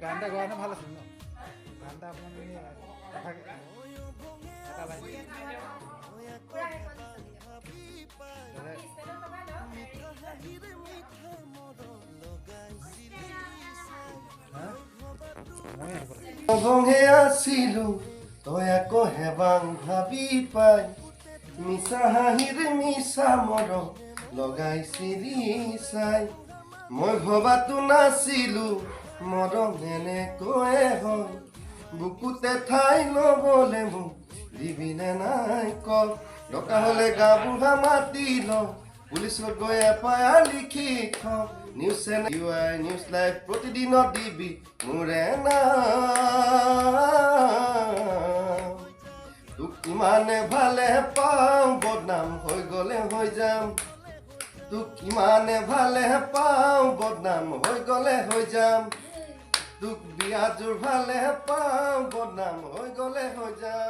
গানটা গাওয়া ভালো ছিল না গানটা আপনাৰ ভঙে আছিলো তই আকৌ হেবাং ভাবি পাই মিছা হাঁহিৰ মিছা মৰ লগাইছিলি চাই মই ভবাতো নাছিলো মৰম এনেকৈয়ে হয় বুকুতে ঠাই ল'বলে মোক দিবিনে নাই ক ডকা হ'লে গাঁওবুঢ়া মাতি ল পুলিচত গৈ এফআইআৰ লিখি খ news channel UI news live প্ৰতিদিনত দিবি মোৰে নাম তোক কিমানে ভালে পাওঁ বদনাম হৈ গ'লে হৈ যাম তোক কিমানে ভালে পাওঁ বদনাম হৈ গ'লে হৈ যাম তোক বিয়াযোৰ ভালে পাওঁ বদনাম হৈ গ'লে হৈ যাম